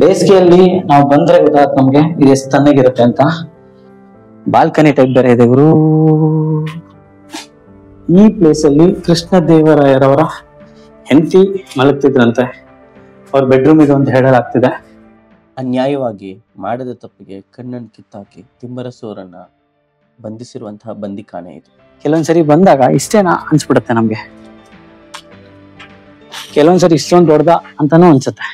ಬೇಸಿಗೆಯಲ್ಲಿ ನಾವು ಬಂದ್ರೆ ಗೊತ್ತಾಗುತ್ತೆ ನಮ್ಗೆ ಇದು ಎಷ್ಟು ತಣ್ಣಗಿರುತ್ತೆ ಅಂತ. ಬಾಲ್ಕನಿ ಟೈಪ್ ಬೇರೆ ಇದೆ ಗುರು. ಈ ಪ್ಲೇಸ್ ಅಲ್ಲಿ ಕೃಷ್ಣ ದೇವರಾಯರವರ ಹೆಂಡತಿ ಮಲಗ್ತಿದ್ರಂತೆ. ಅವ್ರ ಬೆಡ್ರೂಮ್ ಇದು ಅಂತ ಹೇಳಲಾಗ್ತಿದೆ. ಅನ್ಯಾಯವಾಗಿ ಮಾಡಿದ ತಪ್ಪಿಗೆ ಕಣ್ಣನ್ನು ಕಿತ್ತಾಕಿ ತಿಮ್ಮರಸೂರನ್ನ ಬಂಧಿಸಿರುವಂತಹ ಬಂದಿಖಾನೆ ಇದು. ಕೆಲವೊಂದ್ಸರಿ ಬಂದಾಗ ಇಷ್ಟೇನಾ ಅನ್ಸ್ಬಿಡುತ್ತೆ ನಮ್ಗೆ, ಕೆಲವೊಂದ್ಸರಿ ಇಷ್ಟೊಂದು ದೊಡ್ಡದ ಅಂತಾನೂ ಅನ್ಸುತ್ತೆ.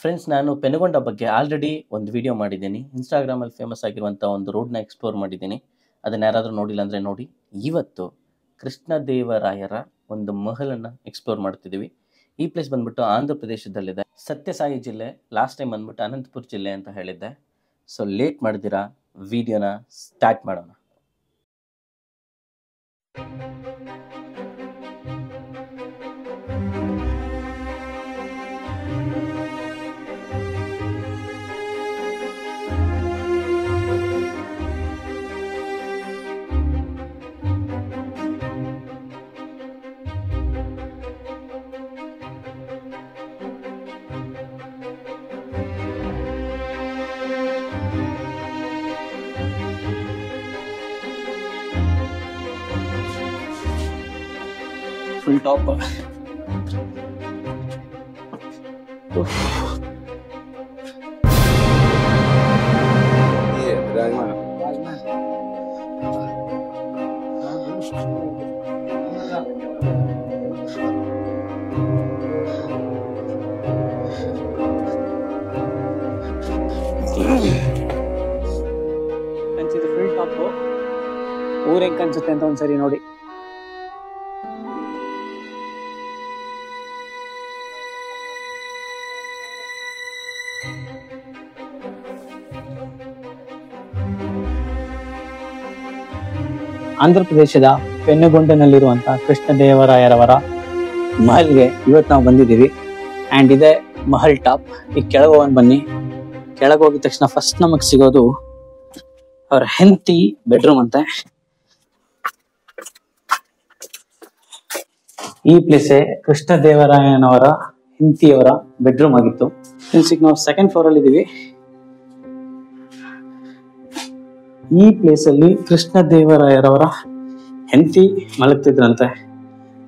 ಫ್ರೆಂಡ್ಸ್, ನಾನು ಪೆನುಗೊಂಡ ಬಗ್ಗೆ ಆಲ್ರೆಡಿ ಒಂದು ವಿಡಿಯೋ ಮಾಡಿದ್ದೀನಿ. ಇನ್ಸ್ಟಾಗ್ರಾಮಲ್ಲಿ ಫೇಮಸ್ ಆಗಿರುವಂಥ ಒಂದು ರೋಡ್ನ ಎಕ್ಸ್ಪ್ಲೋರ್ ಮಾಡಿದ್ದೀನಿ. ಅದನ್ನ ಯಾರಾದರೂ ನೋಡಿಲ್ಲ ಅಂದರೆ ನೋಡಿ. ಇವತ್ತು ಕೃಷ್ಣದೇವರಾಯರ ಒಂದು ಮಹಲನ್ನು ಎಕ್ಸ್ಪ್ಲೋರ್ ಮಾಡ್ತಿದ್ದೀವಿ. ಈ ಪ್ಲೇಸ್ ಬಂದ್ಬಿಟ್ಟು ಆಂಧ್ರ ಪ್ರದೇಶದಲ್ಲಿದೆ, ಸತ್ಯಸಾಯಿ ಜಿಲ್ಲೆ. ಲಾಸ್ಟ್ ಟೈಮ್ ಬಂದ್ಬಿಟ್ಟು ಅನಂತಪುರ ಜಿಲ್ಲೆ ಅಂತ ಹೇಳಿದ್ದೆ. ಸೊ ಲೇಟ್ ಮಾಡಿದಿರಾ, ವಿಡಿಯೋನ ಸ್ಟಾರ್ಟ್ ಮಾಡೋಣ. Full top. ಅನ್ಸಿದ್ದು ಫುಲ್ ಟಾಪ್. ಊರ್ ಹೆಂಗ್ ಅನ್ಸುತ್ತೆ ಅಂತ ಒಂದ್ಸರಿ ನೋಡಿ. ಆಂಧ್ರ ಪ್ರದೇಶದ ಪೆನ್ನುಗೊಂಡನಲ್ಲಿರುವಂತಹ ಕೃಷ್ಣದೇವರಾಯರವರ ಮಹಲ್ಗೆ ಇವತ್ತು ನಾವು ಬಂದಿದ್ದೀವಿ. ಅಂಡ್ ಇದೆ ಮಹಲ್ ಟಾಪ್. ಈಗ ಕೆಳಗೆ ಹೋಗೋಣ ಬನ್ನಿ. ಕೆಳಗೆ ಹೋಗಿದ ತಕ್ಷಣ ಫಸ್ಟ್ ನಮಗ್ ಸಿಗೋದು ಅವ್ರ ಹೆಂಡತಿ ಬೆಡ್ರೂಮ್ ಅಂತೆ. ಈ ಪ್ಲೇಸೇ ಕೃಷ್ಣದೇವರಾಯನವರ ಹೆಂಡತಿಯವರ ಬೆಡ್ರೂಮ್ ಆಗಿತ್ತು. ಈಗ ನಾವು ಸೆಕೆಂಡ್ ಫ್ಲೋರ್ ಅಲ್ಲಿ ಇದೀವಿ. ಈ ಪ್ಲೇಸ್ ಅಲ್ಲಿ ಕೃಷ್ಣದೇವರಾಯರವರ ಹೆಂಡತಿ ಮಲಗ್ತಿದ್ರಂತೆ.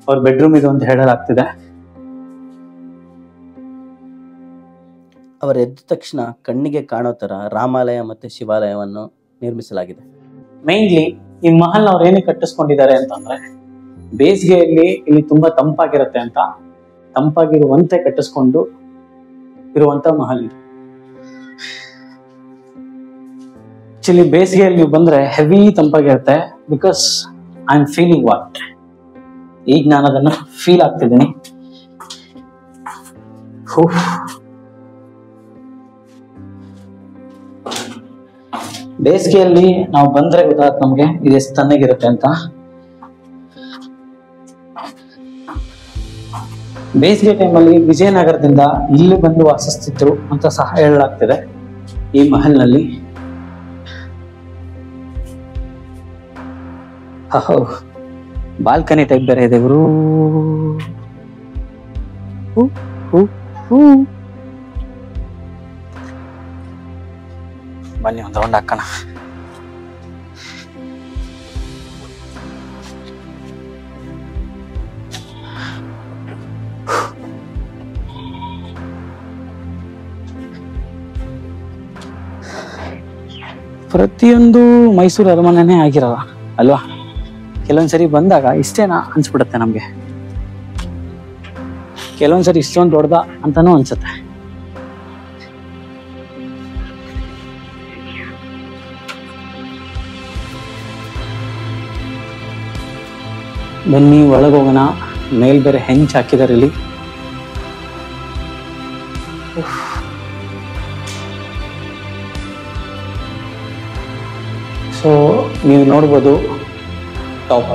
ಅವ್ರ ಬೆಡ್ರೂಮ್ ಇದು ಅಂತ ಹೇಳಲಾಗ್ತಿದೆ. ಅವರು ಎದ್ದ ತಕ್ಷಣ ಕಣ್ಣಿಗೆ ಕಾಣೋ ತರ ರಾಮಾಲಯ ಮತ್ತೆ ಶಿವಾಲಯವನ್ನು ನಿರ್ಮಿಸಲಾಗಿದೆ. ಮೈನ್ಲಿ ಈ ಮಹಲ್ ಅವ್ರು ಏನಕ್ಕೆ ಕಟ್ಟಿಸ್ಕೊಂಡಿದ್ದಾರೆ ಅಂತಂದ್ರೆ, ಬೇಸಿಗೆಯಲ್ಲಿ ಇಲ್ಲಿ ತುಂಬಾ ತಂಪಾಗಿರುತ್ತೆ ಅಂತ, ತಂಪಾಗಿರುವಂತೆ ಕಟ್ಟಿಸ್ಕೊಂಡು ಇರುವಂತ ಮಹಲ್ ಇದು. ಆಕ್ಚುಲಿ ಬೇಸಿಗೆಯಲ್ಲಿ ನೀವು ಬಂದ್ರೆ ಹೆವಿ ತಂಪಾಗಿರುತ್ತೆ. Because I am feeling what. ಈಗ ನಾನು ಅದನ್ನ ಫೀಲ್ ಆಗ್ತಿದ್ದೀನಿ. ಬೇಸಿಗೆಯಲ್ಲಿ ನಾವು ಬಂದ್ರೆ ಗೊತ್ತಾಗುತ್ತೆ ನಮ್ಗೆ ಇದು ಎಷ್ಟು ತಣ್ಣಗಿರುತ್ತೆ ಅಂತ. ಬೇಸಿಗೆ ಟೈಮಲ್ಲಿ ವಿಜಯನಗರದಿಂದ ಇಲ್ಲಿ ಬಂದು ವಾಸಿಸ್ತಿದ್ರು ಅಂತ ಸಹ ಹೇಳಲಾಗ್ತಿದೆ ಈ ಮಹಲ್ನಲ್ಲಿ. ಬಾಲ್ಕನಿ ಟೈಪ್ ಬೇರೆ ಇದೆ ಗುರು. ಬನ್ನಿ ಒಂದು ರೌಂಡ್ ಹಾಕೋಣ. ಪ್ರತಿಯೊಂದು ಮೈಸೂರು ಅರಮನೆನೇ ಆಗಿರಲ್ಲ ಅಲ್ವಾ? ಕೆಲವೊಂದ್ಸರಿ ಬಂದಾಗ ಇಷ್ಟೇನಾ ಅನ್ಸ್ಬಿಡುತ್ತೆ ನಮ್ಗೆ, ಕೆಲವೊಂದ್ಸರಿ ಇಷ್ಟೊಂದು ದೊಡ್ಡದ ಅಂತಾನೂ ಅನ್ಸುತ್ತೆ. ಬನ್ನಿ ಒಳಗೋಗೋಣ. ಮೇಲ್ ಬೇರೆ ಹೆಂಚ್ ಹಾಕಿದಾರೆ ಇಲ್ಲಿ. ಸೊ ನೀವು ನೋಡ್ಬೋದು ಟಾಪ್.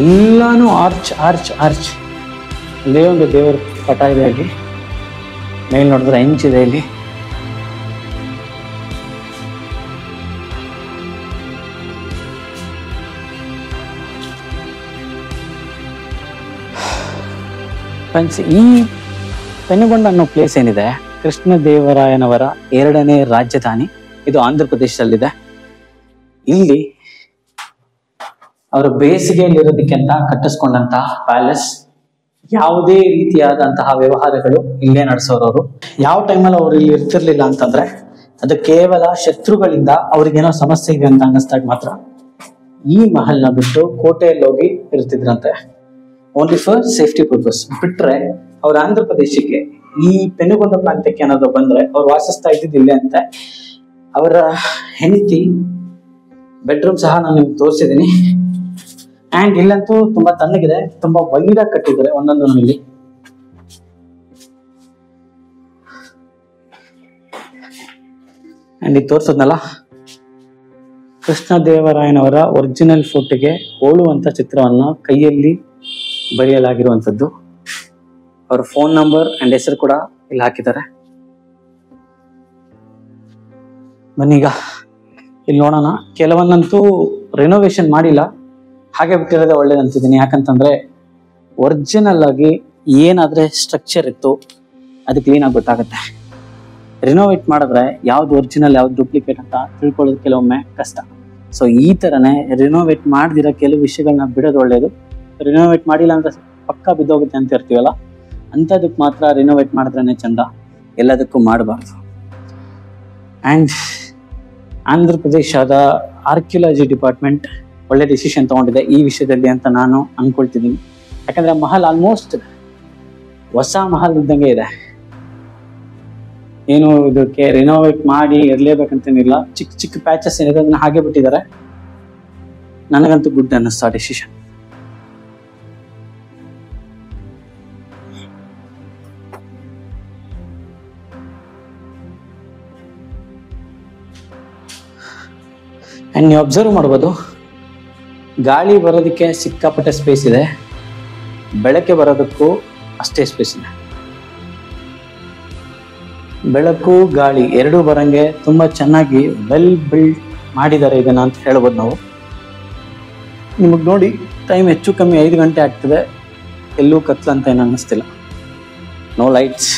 ಎಲ್ಲಾನು ಆರ್ಚ್ ಆರ್ಚ್ ಆರ್ಚ್. ಇದೇ ಒಂದು ದೇವರ ಪಟ ಇದೆ ಅಲ್ಲಿ. ಮೇಲ್ ನೋಡಿದ್ರೆ ಹೆಂಚಿದೆ ಇಲ್ಲಿ. ಫ್ರೆಂಡ್ಸ್, ಈ ಪೆನುಗೊಂಡ ಅನ್ನೋ ಪ್ಲೇಸ್ ಏನಿದೆ, ಕೃಷ್ಣದೇವರಾಯನವರ 2ನೇ ರಾಜಧಾನಿ. ಇದು ಆಂಧ್ರ ಪ್ರದೇಶದಲ್ಲಿದೆ. ಇಲ್ಲಿ ಅವರು ಬೇಸಿಗೆಯಲ್ಲಿರೋದಕ್ಕೆ ಅಂತ ಕಟ್ಟಿಸ್ಕೊಂಡಂತಹ ಪ್ಯಾಲೇಸ್. ಯಾವುದೇ ರೀತಿಯಾದಂತಹ ವ್ಯವಹಾರಗಳು ಇಲ್ಲೇ ನಡೆಸೋರವರು. ಯಾವ ಟೈಮಲ್ಲಿ ಅವ್ರು ಇಲ್ಲಿ ಇರ್ತಿರ್ಲಿಲ್ಲ ಅಂತಂದ್ರೆ ಅದು ಕೇವಲ ಶತ್ರುಗಳಿಂದ ಅವ್ರಿಗೇನೋ ಸಮಸ್ಯೆ ಇದೆ ಅಂತ ಅನ್ನಿಸ್ದಾಗ ಮಾತ್ರ ಈ ಮಹಲ್ನ ಬಿಟ್ಟು ಕೋಟೆಯಲ್ಲಿ ಹೋಗಿ ಇರ್ತಿದ್ರಂತೆ. Only for safety purpose. ಬಿಟ್ರೆ ಅವ್ರ ಆಂಧ್ರ ಪ್ರದೇಶಕ್ಕೆ ಈ ಪೆನುಗೊಂಡ ಪ್ರಾಂತ್ಯಕ್ಕೆ ಏನಾದ್ರು ಬಂದ್ರೆ ಅವ್ರು ವಾಸಿಸ್ತಾ ಇದ್ದಿದ್ದಿಲ್ಲೇ ಅಂತೆ. ಅವರ ಹೆಂಡತಿ ಬೆಡ್ರೂಮ್ ಸಹ ನಾನು ನಿಮ್ಗೆ ತೋರಿಸಿದ್ದೀನಿ. ಅಂಡ್ ಇಲ್ಲಂತೂ ತುಂಬಾ ತಣ್ಣಗಿದೆ, ತುಂಬಾ ವೈಡ್ ಆಗಿ ಕಟ್ಟಿದ್ದಾರೆ ಒಂದೊಂದು. ಇಲ್ಲಿ ಅಂಡ್ ಇದು ತೋರ್ಸದ್ನಲ್ಲ, ಕೃಷ್ಣದೇವರಾಯನವರ ಒರಿಜಿನಲ್ ಫೋಟೋಗೆ ಹೋಲುವಂತ ಚಿತ್ರವನ್ನ ಕೈಯಲ್ಲಿ ಬರೆಯಲಾಗಿರುವಂತದ್ದು. ಅವರ ಫೋನ್ ನಂಬರ್ ಅಂಡ್ ಹೆಸರು ಕೂಡ ಇಲ್ಲಿ ಹಾಕಿದ್ದಾರೆ. ಬನ್ನೀಗ ಇಲ್ಲಿ ನೋಡೋಣ. ಕೆಲವನ್ನಂತೂ ರಿನೋವೇಷನ್ ಮಾಡಿಲ್ಲ, ಹಾಗೆ ಬಿಟ್ಟಿರೋದೇ ಒಳ್ಳೇದಂತಿದ್ದೀನಿ. ಯಾಕಂತಂದ್ರೆ ಒರಿಜಿನಲ್ ಆಗಿ ಏನಾದ್ರೆ ಸ್ಟ್ರಕ್ಚರ್ ಇತ್ತು ಅದು ಕ್ಲೀನ್ ಆಗಿ ಗೊತ್ತಾಗುತ್ತೆ. ರಿನೋವೇಟ್ ಮಾಡಿದ್ರೆ ಯಾವ್ದು ಒರಿಜಿನಲ್ ಯಾವ್ದು ಡೂಪ್ಲಿಕೇಟ್ ಅಂತ ತಿಳ್ಕೊಳ್ಳೋದು ಕೆಲವೊಮ್ಮೆ ಕಷ್ಟ. ಸೊ ಈ ತರನೇ ರಿನೋವೇಟ್ ಮಾಡ್ದಿರೋ ಕೆಲವು ವಿಷಯಗಳನ್ನ ಬಿಡೋದು ಒಳ್ಳೇದು. ರಿನೋವೇಟ್ ಮಾಡಿಲ್ಲ ಅಂತ ಪಕ್ಕ ಬಿದ್ದೋಗುತ್ತೆ ಅಂತ ಇರ್ತೀವಲ್ಲ, ಅಂಥದಕ್ಕೆ ಮಾತ್ರ ರಿನೋವೇಟ್ ಮಾಡಿದ್ರೇನೆ ಚಂದ, ಎಲ್ಲದಕ್ಕೂ ಮಾಡಬಾರ್ದು. ಆ್ಯಂಡ್ ಆಂಧ್ರ ಪ್ರದೇಶದ ಆರ್ಕಿಯಾಲಜಿ ಡಿಪಾರ್ಟ್ಮೆಂಟ್ ಒಳ್ಳೆ ಡಿಸಿಷನ್ ತಗೊಂಡಿದೆ ಈ ವಿಷಯದಲ್ಲಿ ಅಂತ ನಾನು ಅನ್ಕೊಳ್ತಿದ್ದೀನಿ. ಯಾಕಂದ್ರೆ ಮಹಲ್ ಆಲ್ಮೋಸ್ಟ್ ಹೊಸ ಮಹಲ್ ಇದ್ದಂಗೆ ಇದೆ. ಏನು ಇದಕ್ಕೆ ರಿನೋವೇಟ್ ಮಾಡಿ ಇರ್ಲೇಬೇಕಂತೇನಿಲ್ಲ. ಚಿಕ್ಕ ಚಿಕ್ಕ ಪ್ಯಾಚಸ್ ಏನಿದೆ ಅದನ್ನ ಹಾಗೆ ಬಿಟ್ಟಿದ್ದಾರೆ. ನನಗಂತೂ ಗುಡ್ ಅನ್ನಿಸ್ತಾ ಡಿಸಿಷನ್. ಅಂಡ್ ನೀವು ಅಬ್ಸರ್ವ್ ಮಾಡ್ಬೋದು, ಗಾಳಿ ಬರೋದಕ್ಕೆ ಸಿಕ್ಕಾಪಟ್ಟೆ ಸ್ಪೇಸ್ ಇದೆ, ಬೆಳಕೆ ಬರೋದಕ್ಕೂ ಅಷ್ಟೇ ಸ್ಪೇಸ್ ಇದೆ. ಬೆಳಕು ಗಾಳಿ ಎರಡೂ ಬರಂಗೆ ತುಂಬಾ ಚೆನ್ನಾಗಿ ವೆಲ್ ಬಿಲ್ಡ್ ಮಾಡಿದ್ದಾರೆ ಇದನ್ನ ಅಂತ ಹೇಳ್ಬೋದು ನಾವು. ನಿಮಗೆ ನೋಡಿ ಟೈಮ್ ಹೆಚ್ಚು ಕಮ್ಮಿ 5 ಗಂಟೆ ಆಗ್ತದೆ, ಎಲ್ಲೂ ಕತ್ಲಂತ ಏನು ಅನ್ನಿಸ್ತಿಲ್ಲ. No lights,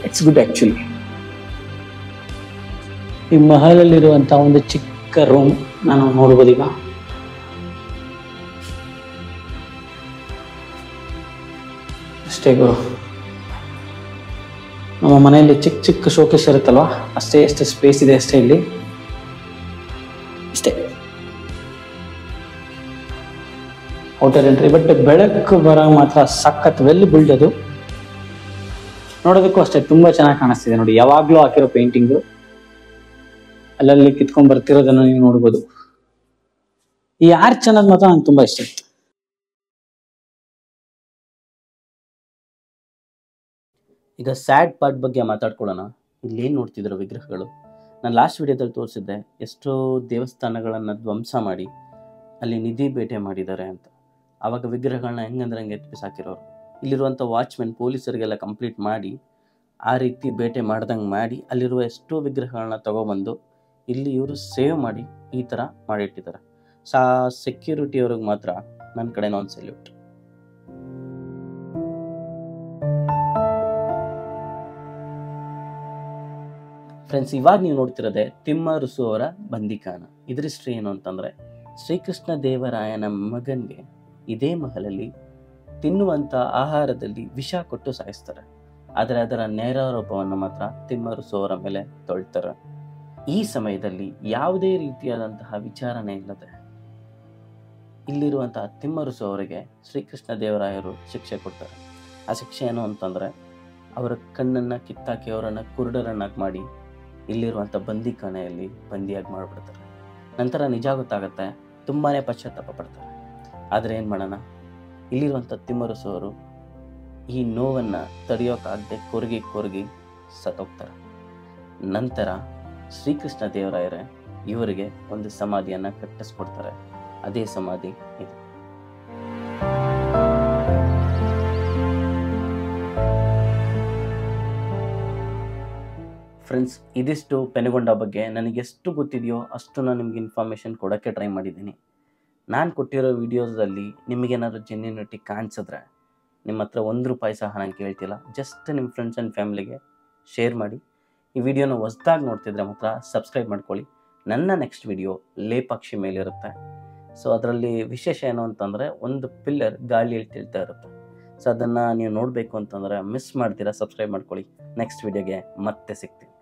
it's good actually. ಈ ಮಹಲಲ್ಲಿರುವಂತ ಒಂದು ಚಿಕ್ಕ ರೂಮ್ ನಾನು ನೋಡ್ಬೋದು. ಈಗ ಅಷ್ಟೇ ಗುರು, ನಮ್ಮ ಮನೆಯಲ್ಲಿ ಚಿಕ್ಕ ಚಿಕ್ಕ ಶೋಕೇಸ್ ಇರುತ್ತಲ್ವಾ, ಅಷ್ಟೇ ಸ್ಪೇಸ್ ಇದೆ ಅಷ್ಟೇ ಇಲ್ಲಿ, ಅಷ್ಟೇ ಔಟರ್ ಎಂಟ್ರಿ. ಬಟ್ ಬೆಳಕು ಬರ ಮಾತ್ರ ಸಖತ್ ವೆಲ್ ಬಿಲ್ಡ್. ಅದು ನೋಡೋದಕ್ಕೂ ಅಷ್ಟೇ ತುಂಬಾ ಚೆನ್ನಾಗಿ ಕಾಣಿಸ್ತಿದೆ ನೋಡಿ. ಯಾವಾಗ್ಲೂ ಹಾಕಿರೋ ಪೇಂಟಿಂಗು ಅಲ್ಲಲ್ಲಿ ಕಿತ್ಕೊಂಡ್ ಬರ್ತಿರೋದನ್ನ ನೀವು ನೋಡ್ಬೋದು. ಈ ಆರ್ಚ್ ಅನ್ನೋದು ಮಾತ್ರ ನಂಗೆ ತುಂಬಾ ಇಷ್ಟ ಇತ್ತು. ಈಗ ಸ್ಯಾಡ್ ಪಾರ್ಟ್ ಬಗ್ಗೆ ಮಾತಾಡ್ಕೊಳ್ಳೋಣ. ಇಲ್ಲಿ ಏನು ನೋಡ್ತಿದ್ರು ವಿಗ್ರಹಗಳು, ನಾನು ಲಾಸ್ಟ್ ವಿಡಿಯೋದಲ್ಲಿ ತೋರಿಸಿದ್ದೆ ಎಷ್ಟೋ ದೇವಸ್ಥಾನಗಳನ್ನು ಧ್ವಂಸ ಮಾಡಿ ಅಲ್ಲಿ ನಿಧಿ ಬೇಟೆ ಮಾಡಿದ್ದಾರೆ ಅಂತ. ಆವಾಗ ವಿಗ್ರಹಗಳನ್ನ ಹೆಂಗಂದ್ರೆ ಹಂಗೆ ಎತ್ಪಿಸಾಕಿರೋರು. ಇಲ್ಲಿರುವಂಥ ವಾಚ್ಮೆನ್ ಪೊಲೀಸರಿಗೆಲ್ಲ ಕಂಪ್ಲೀಟ್ ಮಾಡಿ ಆ ರೀತಿ ಬೇಟೆ ಮಾಡ್ದಂಗೆ ಮಾಡಿ ಅಲ್ಲಿರುವ ಎಷ್ಟೋ ವಿಗ್ರಹಗಳನ್ನ ತಗೊಬಂದು ಇಲ್ಲಿ ಇವರು ಸೇವ್ ಮಾಡಿ ಈ ಥರ ಮಾಡಿಟ್ಟಿದ್ದಾರೆ. ಸೆಕ್ಯೂರಿಟಿಯವ್ರಿಗೆ ಮಾತ್ರ ನನ್ನ ಕಡೆನೋ ಒಂದು ಸೆಲ್ಯೂಟ್. ಫ್ರೆಂಡ್ಸ್, ಇವಾಗ ನೀವು ನೋಡ್ತಿರೋದೆ ತಿಮ್ಮರುಸು ಅವರ ಬಂದಿಖಾನ. ಇದ್ರ ಹಿಸ್ಟ್ರಿ ಏನು ಅಂತಂದರೆ, ಶ್ರೀಕೃಷ್ಣ ದೇವರಾಯನ ಮಗನಿಗೆ ಇದೇ ಮಹಲಲ್ಲಿ ತಿನ್ನುವಂಥ ಆಹಾರದಲ್ಲಿ ವಿಷ ಕೊಟ್ಟು ಸಾಯಿಸ್ತಾರೆ. ಆದರೆ ಅದರ ನೇರಾರೋಪವನ್ನು ಮಾತ್ರ ತಿಮ್ಮರುಸು ಅವರ ಮೇಲೆ ತೊಳ್ತಾರೆ. ಈ ಸಮಯದಲ್ಲಿ ಯಾವುದೇ ರೀತಿಯಾದಂತಹ ವಿಚಾರಣೆ ಇಲ್ಲದೆ ಇಲ್ಲಿರುವಂತಹ ತಿಮ್ಮರುಸು ಅವರಿಗೆ ಶ್ರೀಕೃಷ್ಣ ದೇವರಾಯರು ಶಿಕ್ಷೆ ಕೊಡ್ತಾರೆ. ಆ ಶಿಕ್ಷೆ ಏನು ಅಂತಂದರೆ, ಅವರ ಕಣ್ಣನ್ನು ಕಿತ್ತಾಕಿ ಅವರನ್ನು ಕುರುಡರನ್ನಾಗಿ ಮಾಡಿ ಇಲ್ಲಿರುವಂಥ ಬಂದಿಖಾನೆಯಲ್ಲಿ ಬಂದಿಯಾಗಿ ಮಾಡಿಬಿಡ್ತಾರೆ. ನಂತರ ನಿಜ ಗೊತ್ತಾಗುತ್ತೆ, ತುಂಬಾ ಪಶ್ಚಾತ್ತಾಪ ಪಡ್ತಾರೆ. ಆದರೆ ಏನು ಮಾಡೋಣ, ಇಲ್ಲಿರುವಂಥ ತಿಮ್ಮರುಸು ಅವರು ಈ ನೋವನ್ನು ತಡೆಯೋಕ್ಕಾಗದೆ ಕೊರಗಿ ಸತ್ತೋಗ್ತಾರೆ. ನಂತರ ಶ್ರೀಕೃಷ್ಣ ದೇವರಾಯರೇ ಇವರಿಗೆ ಒಂದು ಸಮಾಧಿಯನ್ನು ಕಟ್ಟಿಸ್ಕೊಡ್ತಾರೆ. ಅದೇ ಸಮಾಧಿ ಇದು. ಫ್ರೆಂಡ್ಸ್, ಇದಿಷ್ಟು ಪೆನುಗೊಂಡ ಬಗ್ಗೆ ನನಗೆ ಎಷ್ಟು ಗೊತ್ತಿದೆಯೋ ಅಷ್ಟು ನಾನು ನಿಮ್ಗೆ ಇನ್ಫಾರ್ಮೇಷನ್ ಕೊಡೋಕ್ಕೆ ಟ್ರೈ ಮಾಡಿದ್ದೀನಿ. ನಾನು ಕೊಟ್ಟಿರೋ ವೀಡಿಯೋಸಲ್ಲಿ ನಿಮಗೇನಾದ್ರು ಜೆನ್ಯೂನಿಟಿ ಕಾಣಿಸಿದ್ರೆ ನಿಮ್ಮ ಹತ್ರ ₹1 ಸಹ ನಾನು ಕೇಳ್ತಿಲ್ಲ, ಜಸ್ಟ್ ನಿಮ್ಮ ಫ್ರೆಂಡ್ಸ್ ಆ್ಯಂಡ್ ಫ್ಯಾಮಿಲಿಗೆ ಶೇರ್ ಮಾಡಿ. ಈ ವಿಡಿಯೋನ ಹೊಸ್ದಾಗಿ ನೋಡ್ತಿದ್ರೆ ಮಾತ್ರ ಸಬ್ಸ್ಕ್ರೈಬ್ ಮಾಡ್ಕೊಳ್ಳಿ. ನನ್ನ ನೆಕ್ಸ್ಟ್ ವಿಡಿಯೋ ಲೇಪಾಕ್ಷಿ ಮೇಲಿರುತ್ತೆ. ಸೊ ಅದರಲ್ಲಿ ವಿಶೇಷ ಏನು ಅಂತಂದರೆ ಒಂದು ಪಿಲ್ಲರ್ ಗಾಳಿಯಲ್ಲಿ ತೇಲ್ತಾ ಇರುತ್ತೆ. ಸೊ ಅದನ್ನು ನೀವು ನೋಡಬೇಕು ಅಂತಂದರೆ ಮಿಸ್ ಮಾಡ್ತೀರಾ, ಸಬ್ಸ್ಕ್ರೈಬ್ ಮಾಡ್ಕೊಳ್ಳಿ. ನೆಕ್ಸ್ಟ್ ವಿಡಿಯೋಗೆ ಮತ್ತೆ ಸಿಗ್ತೀನಿ.